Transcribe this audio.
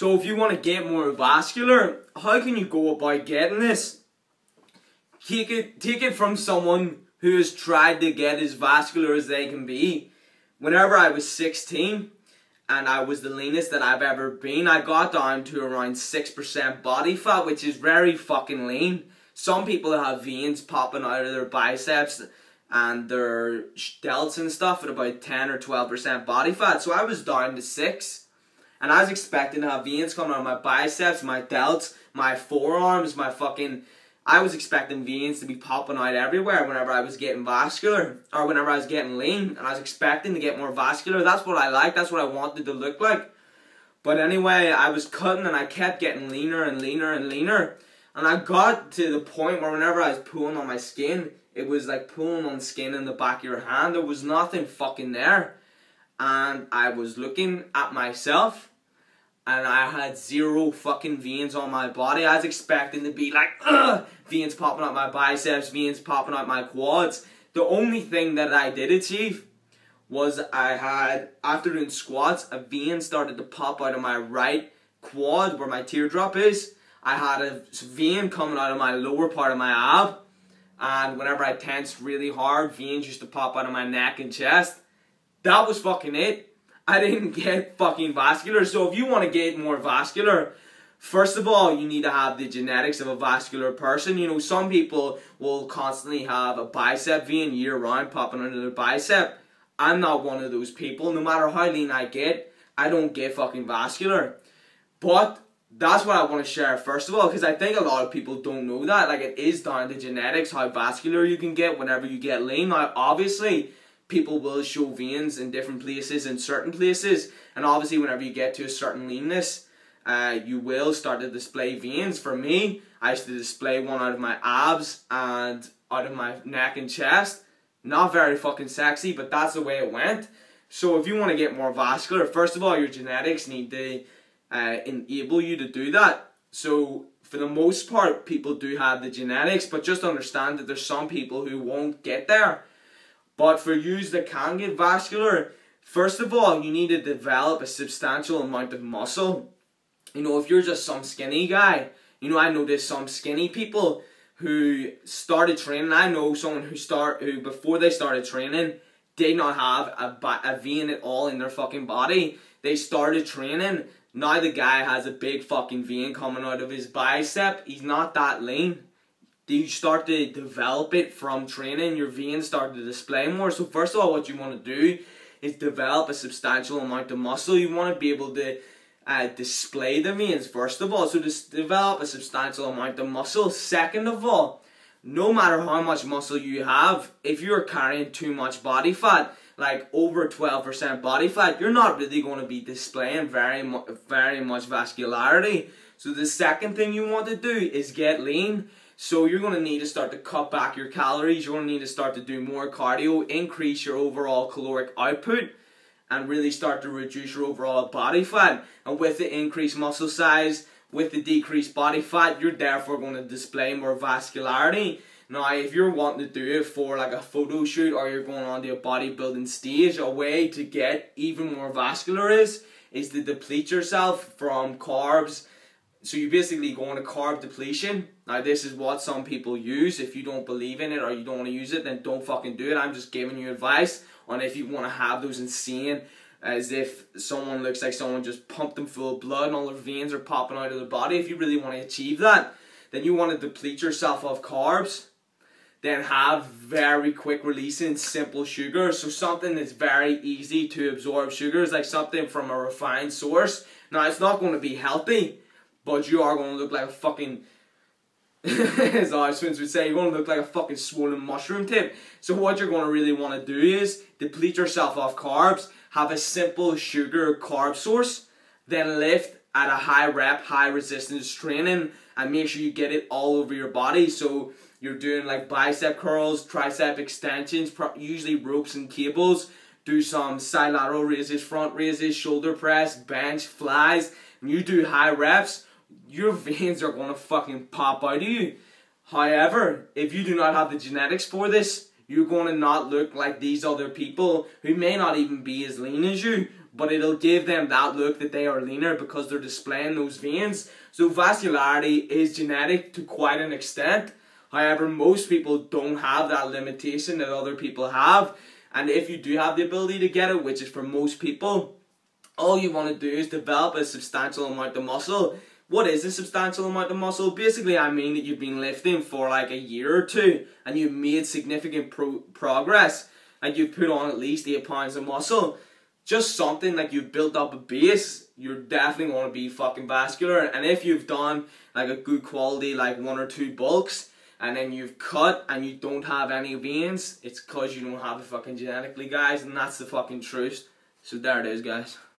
So if you want to get more vascular, how can you go about getting this? Take it from someone who has tried to get as vascular as they can be. Whenever I was 16 and I was the leanest that I've ever been, I got down to around 6% body fat, which is very fucking lean. Some people have veins popping out of their biceps and their delts and stuff at about 10 or 12% body fat. So I was down to 6. And I was expecting to have veins coming out of my biceps, my delts, my forearms, I was expecting veins to be popping out everywhere whenever I was getting vascular, or whenever I was getting lean, and I was expecting to get more vascular. That's what I liked, that's what I wanted to look like. But anyway, I was cutting and I kept getting leaner and leaner and leaner. And I got to the point where whenever I was pulling on my skin, it was like pulling on skin in the back of your hand. There was nothing fucking there. And I was looking at myself, and I had 0 fucking veins on my body. I was expecting to be like, veins popping out my biceps, veins popping out my quads. The only thing that I did achieve was I had, after doing squats, a vein started to pop out of my right quad where my teardrop is. I had a vein coming out of my lower part of my ab. And whenever I tensed really hard, veins used to pop out of my neck and chest. That was fucking it. I didn't get fucking vascular. So if you want to get more vascular, first of all, you need to have the genetics of a vascular person. You know, some people will constantly have a bicep vein year round popping under their bicep. I'm not one of those people. No matter how lean I get, I don't get fucking vascular. But that's what I want to share first of all, because I think a lot of people don't know that. Like, it is down to genetics how vascular you can get whenever you get lean. Now, obviously, people will show veins in different places, in certain places, and obviously whenever you get to a certain leanness, you will start to display veins. For me, I used to display one out of my abs and out of my neck and chest. Not very fucking sexy, but that's the way it went. So if you want to get more vascular, first of all, your genetics need to enable you to do that. So for the most part, people do have the genetics, but just understand that there's some people who won't get there. But for you that can get vascular, first of all, you need to develop a substantial amount of muscle. You know, if you're just some skinny guy, you know, I noticed some skinny people who started training. I know someone who before they started training did not have a vein at all in their fucking body. They started training. Now the guy has a big fucking vein coming out of his bicep. He's not that lean. You start to develop it from training, your veins start to display more. So first of all, what you want to do is develop a substantial amount of muscle. You want to be able to display the veins first of all. So just develop a substantial amount of muscle. Second of all, no matter how much muscle you have, if you're carrying too much body fat, like over 12% body fat, you're not really going to be displaying very much vascularity. So the second thing you want to do is get lean. So you're going to need to start to cut back your calories. You're going to need to start to do more cardio, increase your overall caloric output, and really start to reduce your overall body fat. And with the increased muscle size, with the decreased body fat, you're therefore going to display more vascularity. Now, if you're wanting to do it for like a photo shoot, or you're going on to a bodybuilding stage, a way to get even more vascular is to deplete yourself from carbs. So you basically go on a carb depletion. Now this is what some people use. If you don't believe in it or you don't want to use it, then don't fucking do it. I'm just giving you advice on if you want to have those insane, as if someone looks like someone just pumped them full of blood and all their veins are popping out of their body. If you really want to achieve that, then you want to deplete yourself of carbs. Then have very quick releasing simple sugars. So something that's very easy to absorb sugars, like something from a refined source. Now it's not going to be healthy, but you are going to look like a fucking, as Hodgetwins would say, you're going to look like a fucking swollen mushroom tip. So what you're going to really want to do is deplete yourself of carbs, have a simple sugar carb source, then lift at a high rep, high resistance training, and make sure you get it all over your body. So you're doing like bicep curls, tricep extensions, usually ropes and cables. Do some side lateral raises, front raises, shoulder press, bench, flies. When you do high reps, your veins are going to fucking pop out of you. However, if you do not have the genetics for this, you're going to not look like these other people who may not even be as lean as you, but it'll give them that look that they are leaner because they're displaying those veins. So vascularity is genetic to quite an extent. However, most people don't have that limitation that other people have. And if you do have the ability to get it, which is for most people, all you want to do is develop a substantial amount of muscle. What is a substantial amount of muscle? Basically, I mean that you've been lifting for like a year or two and you've made significant progress. Like you've put on at least 8 pounds of muscle. Just something like you've built up a base, you're definitely going to be fucking vascular. And if you've done like a good quality, like 1 or 2 bulks, and then you've cut and you don't have any veins, it's because you don't have it fucking genetically, guys. And that's the fucking truth. So there it is, guys.